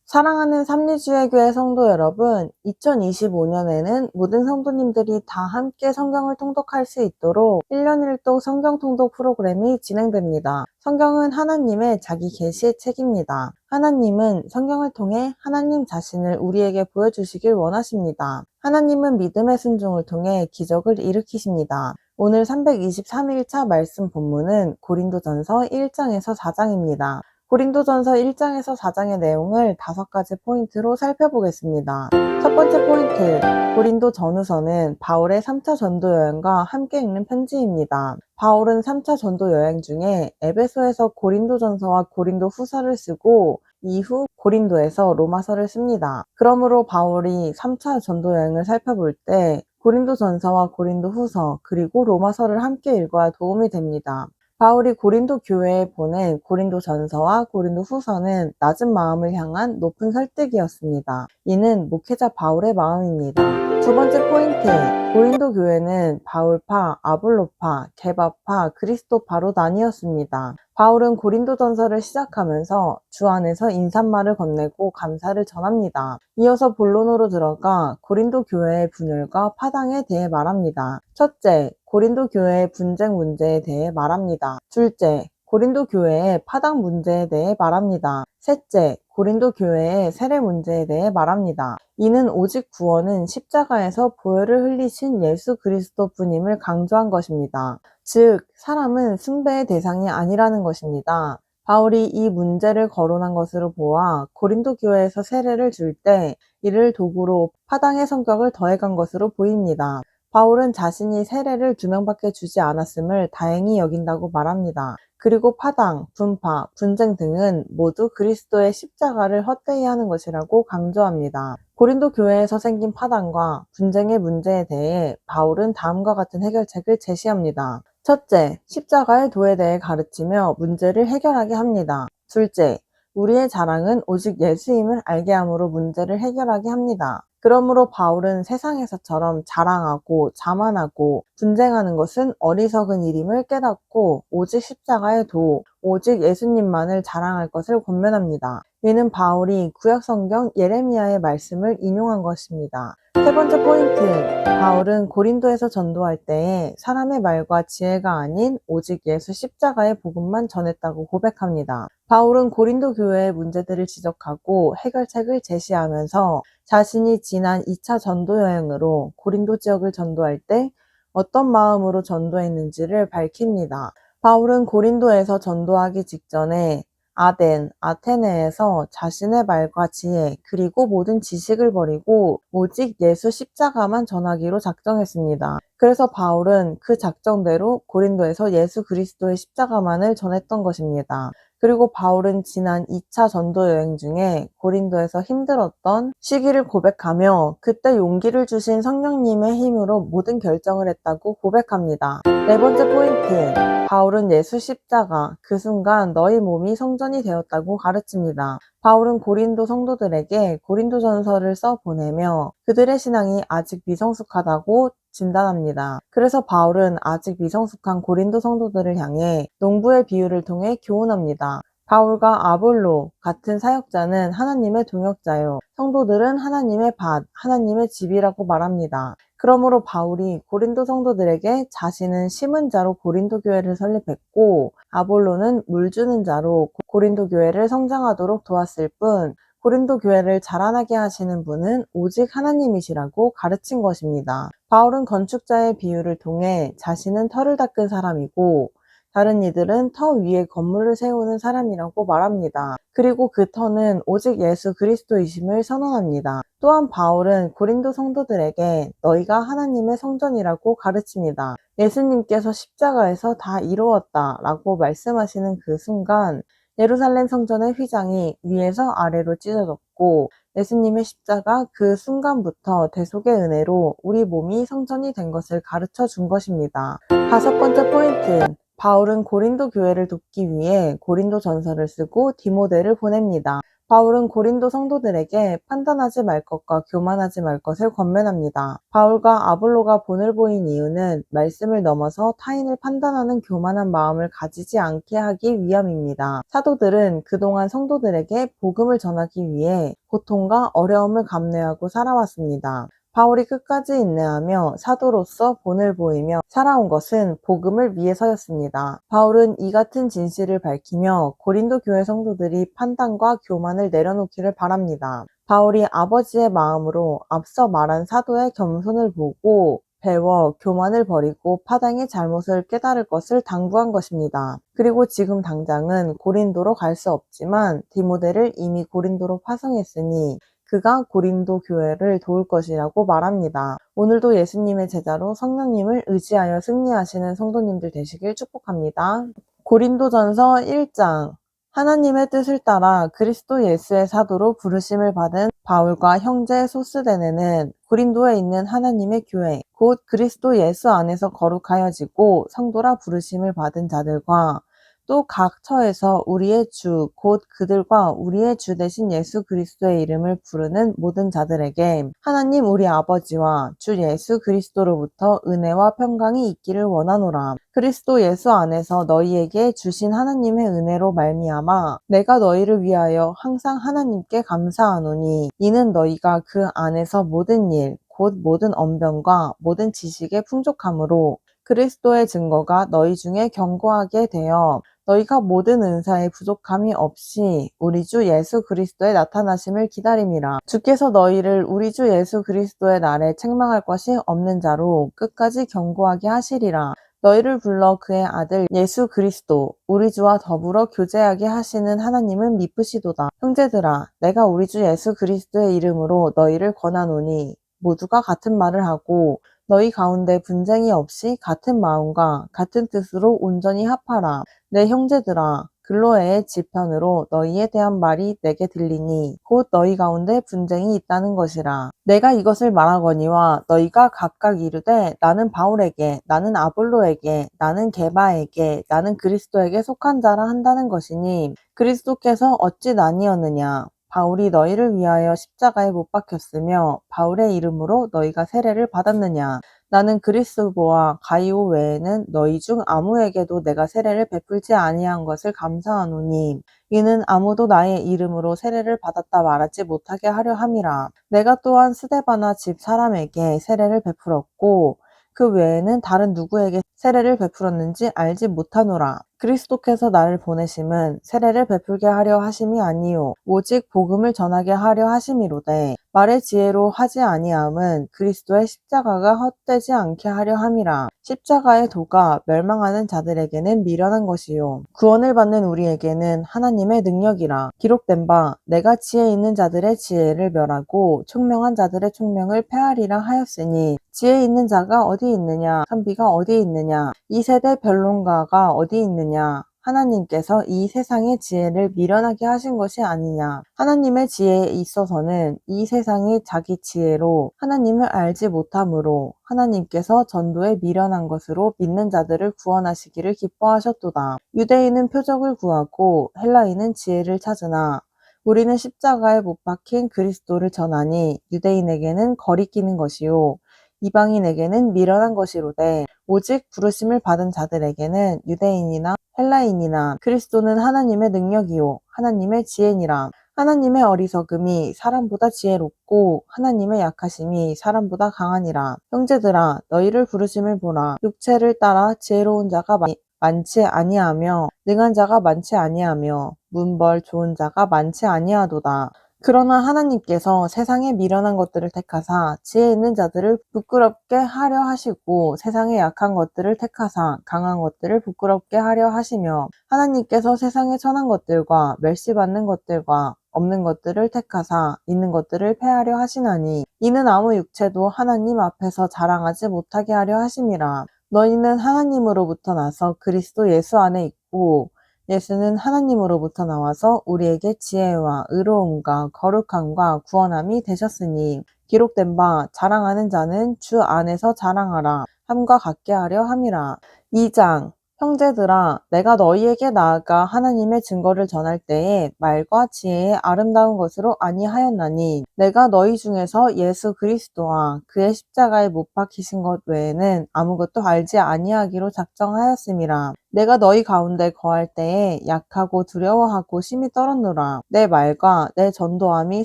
사랑하는 삼리주의교회 성도 여러분, 2025년에는 모든 성도님들이 다 함께 성경을 통독할 수 있도록 1년 1독 성경 통독 프로그램이 진행됩니다. 성경은 하나님의 자기 계시의 책입니다. 하나님은 성경을 통해 하나님 자신을 우리에게 보여주시길 원하십니다. 하나님은 믿음의 순종을 통해 기적을 일으키십니다. 오늘 323일차 말씀 본문은 고린도전서 1장에서 4장입니다. 고린도전서 1장에서 4장의 내용을 5가지 포인트로 살펴보겠습니다. 첫 번째 포인트, 고린도 전후서는 바울의 3차 전도 여행과 함께 읽는 편지입니다. 바울은 3차 전도 여행 중에 에베소에서 고린도전서와 고린도후서를 쓰고 이후 고린도에서 로마서를 씁니다. 그러므로 바울이 3차 전도 여행을 살펴볼 때 고린도전서와 고린도후서 그리고 로마서를 함께 읽어야 도움이 됩니다. 바울이 고린도 교회에 보낸 고린도전서와 고린도후서는 낮은 마음을 향한 높은 설득이었습니다. 이는 목회자 바울의 마음입니다. 두 번째 포인트, 고린도 교회는 바울파, 아볼로파, 게바파, 그리스도파로 나뉘었습니다. 바울은 고린도전서를 시작하면서 주 안에서 인사말을 건네고 감사를 전합니다. 이어서 본론으로 들어가 고린도 교회의 분열과 파당에 대해 말합니다. 첫째, 고린도 교회의 분쟁 문제에 대해 말합니다. 둘째, 고린도 교회의 파당 문제에 대해 말합니다. 셋째, 고린도 교회의 세례 문제에 대해 말합니다. 이는 오직 구원은 십자가에서 보혈을 흘리신 예수 그리스도뿐임을 강조한 것입니다. 즉, 사람은 숭배의 대상이 아니라는 것입니다. 바울이 이 문제를 거론한 것으로 보아 고린도 교회에서 세례를 줄 때 이를 도구로 파당의 성격을 더해간 것으로 보입니다. 바울은 자신이 세례를 2명밖에 주지 않았음을 다행히 여긴다고 말합니다. 그리고 파당, 분파, 분쟁 등은 모두 그리스도의 십자가를 헛되이 하는 것이라고 강조합니다. 고린도 교회에서 생긴 파당과 분쟁의 문제에 대해 바울은 다음과 같은 해결책을 제시합니다. 첫째, 십자가의 도에 대해 가르치며 문제를 해결하게 합니다. 둘째, 우리의 자랑은 오직 예수임을 알게 함으로 문제를 해결하게 합니다. 그러므로 바울은 세상에서처럼 자랑하고 자만하고 분쟁하는 것은 어리석은 일임을 깨닫고 오직 십자가의 도, 오직 예수님만을 자랑할 것을 권면합니다. 이는 바울이 구약성경 예레미야의 말씀을 인용한 것입니다. 세 번째 포인트, 바울은 고린도에서 전도할 때에 사람의 말과 지혜가 아닌 오직 예수 십자가의 복음만 전했다고 고백합니다. 바울은 고린도 교회의 문제들을 지적하고 해결책을 제시하면서 자신이 지난 2차 전도 여행으로 고린도 지역을 전도할 때 어떤 마음으로 전도했는지를 밝힙니다. 바울은 고린도에서 전도하기 직전에 아덴, 아테네에서 자신의 말과 지혜, 그리고 모든 지식을 버리고 오직 예수 십자가만 전하기로 작정했습니다. 그래서 바울은 그 작정대로 고린도에서 예수 그리스도의 십자가만을 전했던 것입니다. 그리고 바울은 지난 2차 전도 여행 중에 고린도에서 힘들었던 시기를 고백하며 그때 용기를 주신 성령님의 힘으로 모든 결정을 했다고 고백합니다. 네 번째 포인트, 바울은 예수 십자가, 그 순간 너희 몸이 성전이 되었다고 가르칩니다. 바울은 고린도 성도들에게 고린도전서를 써보내며 그들의 신앙이 아직 미성숙하다고 진단합니다. 그래서 바울은 아직 미성숙한 고린도 성도들을 향해 농부의 비유를 통해 교훈합니다. 바울과 아볼로 같은 사역자는 하나님의 동역자요. 성도들은 하나님의 밭, 하나님의 집이라고 말합니다. 그러므로 바울이 고린도 성도들에게 자신은 심은 자로 고린도 교회를 설립했고 아볼로는 물 주는 자로 고린도 교회를 성장하도록 도왔을 뿐 고린도 교회를 자라나게 하시는 분은 오직 하나님이시라고 가르친 것입니다. 바울은 건축자의 비유를 통해 자신은 터를 닦은 사람이고 다른 이들은 터 위에 건물을 세우는 사람이라고 말합니다. 그리고 그 터는 오직 예수 그리스도이심을 선언합니다. 또한 바울은 고린도 성도들에게 너희가 하나님의 성전이라고 가르칩니다. 예수님께서 십자가에서 다 이루었다 라고 말씀하시는 그 순간 예루살렘 성전의 휘장이 위에서 아래로 찢어졌고 예수님의 십자가 그 순간부터 대속의 은혜로 우리 몸이 성전이 된 것을 가르쳐 준 것입니다. 5번째 포인트, 바울은 고린도 교회를 돕기 위해 고린도 전서를 쓰고 디모데를 보냅니다. 바울은 고린도 성도들에게 판단하지 말 것과 교만하지 말 것을 권면합니다. 바울과 아볼로가 본을 보인 이유는 말씀을 넘어서 타인을 판단하는 교만한 마음을 가지지 않게 하기 위함입니다. 사도들은 그동안 성도들에게 복음을 전하기 위해 고통과 어려움을 감내하고 살아왔습니다. 바울이 끝까지 인내하며 사도로서 본을 보이며 살아온 것은 복음을 위해서였습니다. 바울은 이 같은 진실을 밝히며 고린도 교회 성도들이 판단과 교만을 내려놓기를 바랍니다. 바울이 아버지의 마음으로 앞서 말한 사도의 겸손을 보고 배워 교만을 버리고 파당의 잘못을 깨달을 것을 당부한 것입니다. 그리고 지금 당장은 고린도로 갈 수 없지만 디모데를 이미 고린도로 파송했으니 그가 고린도 교회를 도울 것이라고 말합니다. 오늘도 예수님의 제자로 성령님을 의지하여 승리하시는 성도님들 되시길 축복합니다. 고린도전서 1장 하나님의 뜻을 따라 그리스도 예수의 사도로 부르심을 받은 바울과 형제 소스데네는 고린도에 있는 하나님의 교회, 곧 그리스도 예수 안에서 거룩하여지고 성도라 부르심을 받은 자들과 또 각 처에서 우리의 주, 곧 그들과 우리의 주 되신 예수 그리스도의 이름을 부르는 모든 자들에게 하나님 우리 아버지와 주 예수 그리스도로부터 은혜와 평강이 있기를 원하노라. 그리스도 예수 안에서 너희에게 주신 하나님의 은혜로 말미암아 내가 너희를 위하여 항상 하나님께 감사하노니 이는 너희가 그 안에서 모든 일, 곧 모든 언변과 모든 지식의 풍족함으로 그리스도의 증거가 너희 중에 견고하게 되어 너희가 모든 은사에 부족함이 없이 우리 주 예수 그리스도의 나타나심을 기다림이라. 주께서 너희를 우리 주 예수 그리스도의 날에 책망할 것이 없는 자로 끝까지 견고하게 하시리라. 너희를 불러 그의 아들 예수 그리스도 우리 주와 더불어 교제하게 하시는 하나님은 미쁘시도다. 형제들아, 내가 우리 주 예수 그리스도의 이름으로 너희를 권하노니 모두가 같은 말을 하고 너희 가운데 분쟁이 없이 같은 마음과 같은 뜻으로 온전히 합하라. 내 형제들아, 글로에의 지편으로 너희에 대한 말이 내게 들리니 곧 너희 가운데 분쟁이 있다는 것이라. 내가 이것을 말하거니와 너희가 각각 이르되 나는 바울에게, 나는 아볼로에게, 나는 게바에게, 나는 그리스도에게 속한 자라 한다는 것이니 그리스도께서 어찌 나뉘었느냐. 바울이 너희를 위하여 십자가에 못 박혔으며 바울의 이름으로 너희가 세례를 받았느냐. 나는 그리스도와 가이오 외에는 너희 중 아무에게도 내가 세례를 베풀지 아니한 것을 감사하노니 이는 아무도 나의 이름으로 세례를 받았다 말하지 못하게 하려 함이라. 내가 또한 스데바나 집 사람에게 세례를 베풀었고 그 외에는 다른 누구에게 세례를 베풀었는지 알지 못하노라. 그리스도께서 나를 보내심은 세례를 베풀게 하려 하심이 아니요 오직 복음을 전하게 하려 하심이로되 말의 지혜로 하지 아니함은 그리스도의 십자가가 헛되지 않게 하려 함이라. 십자가의 도가 멸망하는 자들에게는 미련한 것이요 구원을 받는 우리에게는 하나님의 능력이라. 기록된 바 내가 지혜 있는 자들의 지혜를 멸하고 총명한 자들의 총명을 폐하리라 하였으니 지혜 있는 자가 어디 있느냐 선비가 어디 있느냐 이 세대 변론가가 어디 있느냐 하나님께서 이 세상의 지혜를 미련하게 하신 것이 아니냐. 하나님의 지혜에 있어서는 이 세상이 자기 지혜로 하나님을 알지 못하므로 하나님께서 전도에 미련한 것으로 믿는 자들을 구원하시기를 기뻐하셨도다. 유대인은 표적을 구하고 헬라인은 지혜를 찾으나 우리는 십자가에 못 박힌 그리스도를 전하니 유대인에게는 거리끼는 것이요 이방인에게는 미련한 것이로되 오직 부르심을 받은 자들에게는 유대인이나 헬라인이나 그리스도는 하나님의 능력이요 하나님의 지혜니라. 하나님의 어리석음이 사람보다 지혜롭고 하나님의 약하심이 사람보다 강하니라. 형제들아 너희를 부르심을 보라. 육체를 따라 지혜로운 자가 많지 아니하며 능한 자가 많지 아니하며 문벌 좋은 자가 많지 아니하도다. 그러나 하나님께서 세상에 미련한 것들을 택하사 지혜 있는 자들을 부끄럽게 하려 하시고 세상에 약한 것들을 택하사 강한 것들을 부끄럽게 하려 하시며 하나님께서 세상에 천한 것들과 멸시받는 것들과 없는 것들을 택하사 있는 것들을 폐하려 하시나니 이는 아무 육체도 하나님 앞에서 자랑하지 못하게 하려 하심이라. 너희는 하나님으로부터 나서 그리스도 예수 안에 있고 예수는 하나님으로부터 나와서 우리에게 지혜와 의로움과 거룩함과 구원함이 되셨으니 기록된 바 자랑하는 자는 주 안에서 자랑하라 함과 같게 하려 함이라. 2장 형제들아, 내가 너희에게 나아가 하나님의 증거를 전할 때에 말과 지혜의 아름다운 것으로 아니하였나니 내가 너희 중에서 예수 그리스도와 그의 십자가에 못 박히신 것 외에는 아무것도 알지 아니하기로 작정하였음이라. 내가 너희 가운데 거할 때에 약하고 두려워하고 심히 떨었노라. 내 말과 내 전도함이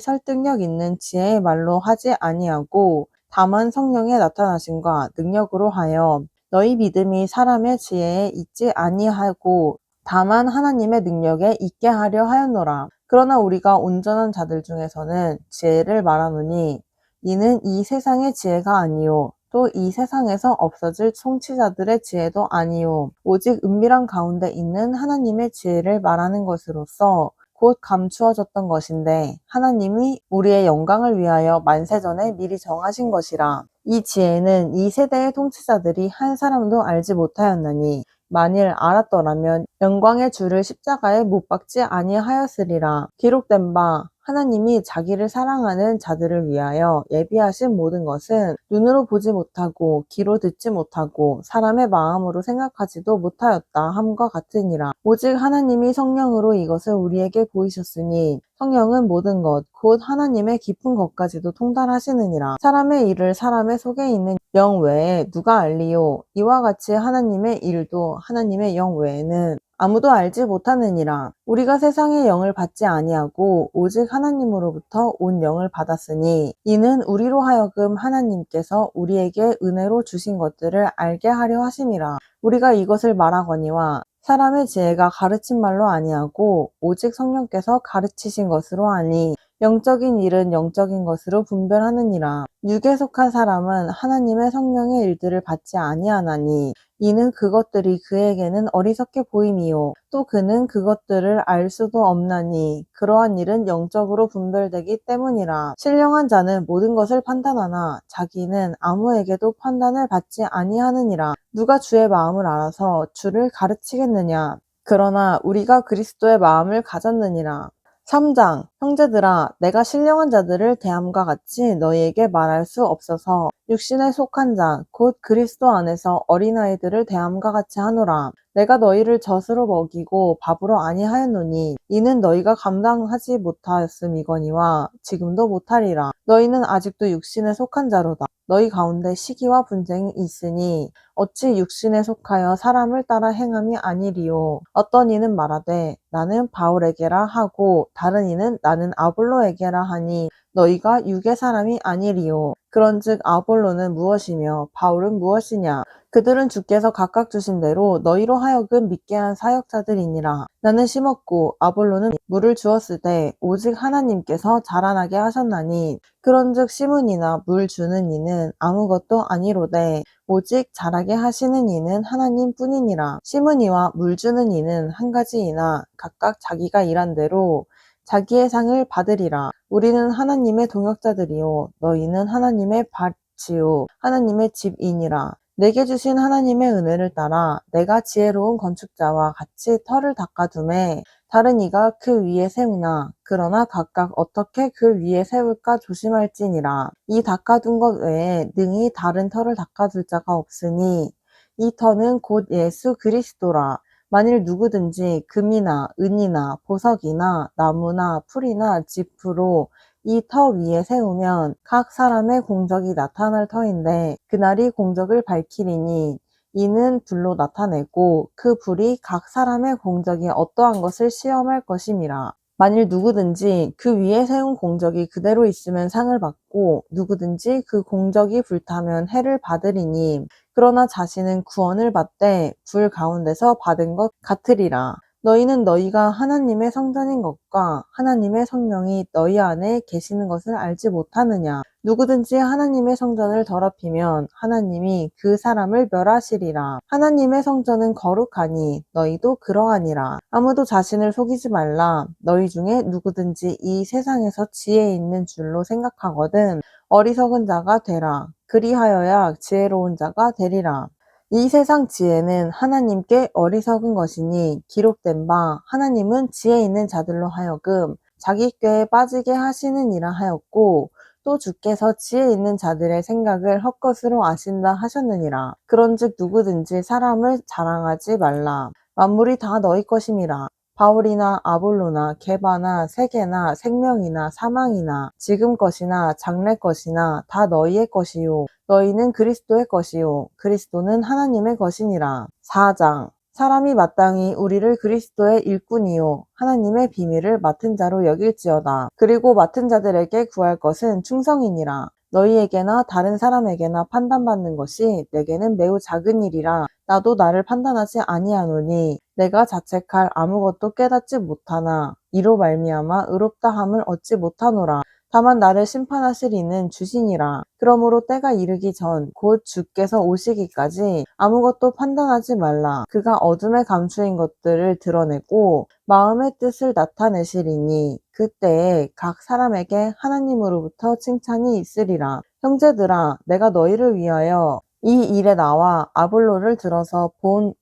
설득력 있는 지혜의 말로 하지 아니하고 다만 성령의 나타나심과 능력으로 하여 너희 믿음이 사람의 지혜에 있지 아니하고 다만 하나님의 능력에 있게 하려 하였노라. 그러나 우리가 온전한 자들 중에서는 지혜를 말하노니 이는 이 세상의 지혜가 아니요 또 이 세상에서 없어질 통치자들의 지혜도 아니요 오직 은밀한 가운데 있는 하나님의 지혜를 말하는 것으로서 곧 감추어졌던 것인데 하나님이 우리의 영광을 위하여 만세전에 미리 정하신 것이라. 이 지혜는 이 세대의 통치자들이 한 사람도 알지 못하였나니 만일 알았더라면 영광의 주를 십자가에 못 박지 아니하였으리라. 기록된 바 하나님이 자기를 사랑하는 자들을 위하여 예비하신 모든 것은 눈으로 보지 못하고 귀로 듣지 못하고 사람의 마음으로 생각하지도 못하였다 함과 같으니라. 오직 하나님이 성령으로 이것을 우리에게 보이셨으니 성령은 모든 것, 곧 하나님의 깊은 것까지도 통달하시느니라. 사람의 일을 사람의 속에 있는 영 외에 누가 알리요? 이와 같이 하나님의 일도 하나님의 영 외에는 아무도 알지 못하느니라. 우리가 세상의 영을 받지 아니하고 오직 하나님으로부터 온 영을 받았으니 이는 우리로 하여금 하나님께서 우리에게 은혜로 주신 것들을 알게 하려 하심이라. 우리가 이것을 말하거니와 사람의 지혜가 가르친 말로 아니하고 오직 성령께서 가르치신 것으로 하니 영적인 일은 영적인 것으로 분별하느니라. 육에 속한 사람은 하나님의 성령의 일들을 받지 아니하나니 이는 그것들이 그에게는 어리석게 보임이요 또 그는 그것들을 알 수도 없나니 그러한 일은 영적으로 분별되기 때문이라. 신령한 자는 모든 것을 판단하나 자기는 아무에게도 판단을 받지 아니하느니라. 누가 주의 마음을 알아서 주를 가르치겠느냐. 그러나 우리가 그리스도의 마음을 가졌느니라. 3장 형제들아, 내가 신령한 자들을 대함과 같이 너희에게 말할 수 없어서 육신에 속한 자, 곧 그리스도 안에서 어린아이들을 대함과 같이 하노라. 내가 너희를 젖으로 먹이고 밥으로 아니하였노니 이는 너희가 감당하지 못하였음이거니와 지금도 못하리라. 너희는 아직도 육신에 속한 자로다. 너희 가운데 시기와 분쟁이 있으니 어찌 육신에 속하여 사람을 따라 행함이 아니리요. 어떤 이는 말하되 나는 바울에게라 하고 다른 이는 나는 아볼로에게라 하니 너희가 육의 사람이 아니리요. 그런즉 아볼로는 무엇이며 바울은 무엇이냐. 그들은 주께서 각각 주신 대로 너희로 하여금 믿게 한 사역자들이니라. 나는 심었고 아볼로는 물을 주었으되 오직 하나님께서 자라나게 하셨나니 그런즉 심은 이나 물 주는 이는 아무것도 아니로되 오직 자라게 하시는 이는 하나님 뿐이니라. 심은 이와 물 주는 이는 한 가지이나 각각 자기가 일한 대로 자기의 상을 받으리라. 우리는 하나님의 동역자들이요 너희는 하나님의 밭이요 하나님의 집이니라. 내게 주신 하나님의 은혜를 따라 내가 지혜로운 건축자와 같이 터를 닦아두매 다른 이가 그 위에 세우나 그러나 각각 어떻게 그 위에 세울까 조심할지니라. 이 닦아둔 것 외에 능히 다른 터를 닦아둘 자가 없으니 이 터는 곧 예수 그리스도라. 만일 누구든지 금이나 은이나 보석이나 나무나 풀이나 지프로 이 터 위에 세우면 각 사람의 공적이 나타날 터인데 그날이 공적을 밝히리니 이는 불로 나타내고 그 불이 각 사람의 공적이 어떠한 것을 시험할 것임이라. 만일 누구든지 그 위에 세운 공적이 그대로 있으면 상을 받고 누구든지 그 공적이 불타면 해를 받으리니 그러나 자신은 구원을 받되 불 가운데서 받은 것 같으리라. 너희는 너희가 하나님의 성전인 것과 하나님의 성령이 너희 안에 계시는 것을 알지 못하느냐. 누구든지 하나님의 성전을 더럽히면 하나님이 그 사람을 멸하시리라. 하나님의 성전은 거룩하니 너희도 그러하니라. 아무도 자신을 속이지 말라. 너희 중에 누구든지 이 세상에서 지혜 있는 줄로 생각하거든 어리석은 자가 되라. 그리하여야 지혜로운 자가 되리라. 이 세상 지혜는 하나님께 어리석은 것이니 기록된 바 하나님은 지혜 있는 자들로 하여금 자기 꾀에 빠지게 하시느니라 하였고 또 주께서 지혜 있는 자들의 생각을 헛것으로 아신다 하셨느니라. 그런즉 누구든지 사람을 자랑하지 말라. 만물이 다 너희 것임이라. 바울이나 아볼로나 게바나 세계나 생명이나 사망이나 지금 것이나 장래 것이나 다 너희의 것이요 너희는 그리스도의 것이요 그리스도는 하나님의 것이니라. 4장. 사람이 마땅히 우리를 그리스도의 일꾼이요 하나님의 비밀을 맡은 자로 여길지어다. 그리고 맡은 자들에게 구할 것은 충성이니라. 너희에게나 다른 사람에게나 판단받는 것이 내게는 매우 작은 일이라. 나도 나를 판단하지 아니하노니 내가 자책할 아무것도 깨닫지 못하나 이로 말미암아 의롭다함을 얻지 못하노라. 다만 나를 심판하실 이는 주시니라. 그러므로 때가 이르기 전 곧 주께서 오시기까지 아무것도 판단하지 말라. 그가 어둠에 감추인 것들을 드러내고 마음의 뜻을 나타내시리니 그때에 각 사람에게 하나님으로부터 칭찬이 있으리라. 형제들아, 내가 너희를 위하여 이 일에 나와 아볼로를 들어서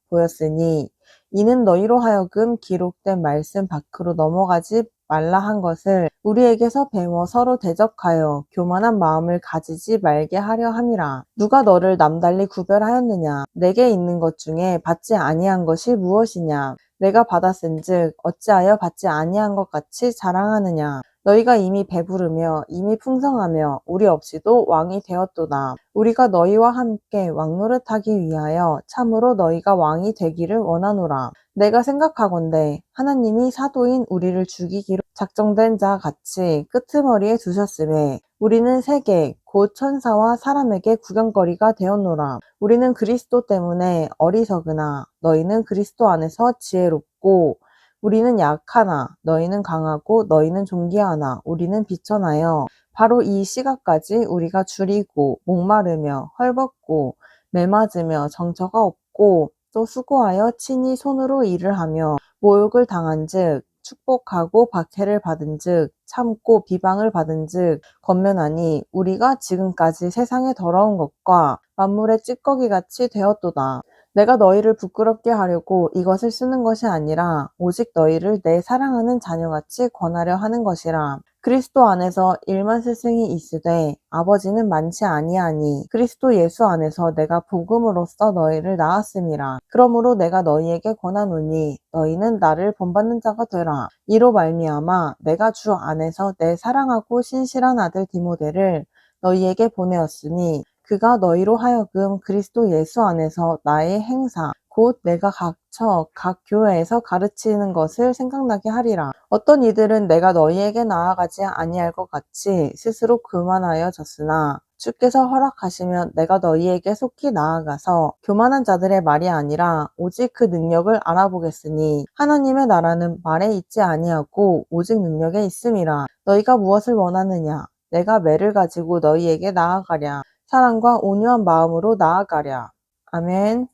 보였으니 이는 너희로 하여금 기록된 말씀 밖으로 넘어가지 말라 한 것을 우리에게서 배워 서로 대적하여 교만한 마음을 가지지 말게 하려 함이라. 누가 너를 남달리 구별하였느냐? 내게 있는 것 중에 받지 아니한 것이 무엇이냐? 내가 받았은즉 어찌하여 받지 아니한 것 같이 자랑하느냐? 너희가 이미 배부르며 이미 풍성하며 우리 없이도 왕이 되었도다. 우리가 너희와 함께 왕노릇하기 위하여 참으로 너희가 왕이 되기를 원하노라. 내가 생각하건대 하나님이 사도인 우리를 죽이기로 작정된 자 같이 끄트머리에 두셨음에 우리는 세계 곧 천사와 사람에게 구경거리가 되었노라. 우리는 그리스도 때문에 어리석으나 너희는 그리스도 안에서 지혜롭고 우리는 약하나 너희는 강하고 너희는 존귀하나 우리는 비천하여 바로 이 시각까지 우리가 줄이고 목마르며 헐벗고 매맞으며 정처가 없고 또 수고하여 친히 손으로 일을 하며 모욕을 당한즉 축복하고 박해를 받은즉 참고 비방을 받은즉 권면하니 우리가 지금까지 세상의 더러운 것과 만물의 찌꺼기같이 되었도다. 내가 너희를 부끄럽게 하려고 이것을 쓰는 것이 아니라 오직 너희를 내 사랑하는 자녀같이 권하려 하는 것이라. 그리스도 안에서 1만 스승이 있으되 아버지는 많지 아니하니 그리스도 예수 안에서 내가 복음으로써 너희를 낳았음이라. 그러므로 내가 너희에게 권하노니 너희는 나를 본받는 자가 되라. 이로 말미암아 내가 주 안에서 내 사랑하고 신실한 아들 디모데를 너희에게 보내었으니 그가 너희로 하여금 그리스도 예수 안에서 나의 행사 곧 내가 각처 각 교회에서 가르치는 것을 생각나게 하리라. 어떤 이들은 내가 너희에게 나아가지 아니할 것 같이 스스로 교만하여졌으나 주께서 허락하시면 내가 너희에게 속히 나아가서 교만한 자들의 말이 아니라 오직 그 능력을 알아보겠으니 하나님의 나라는 말에 있지 아니하고 오직 능력에 있음이라. 너희가 무엇을 원하느냐? 내가 매를 가지고 너희에게 나아가랴. 사랑과 온유한 마음으로 나아가랴. 아멘.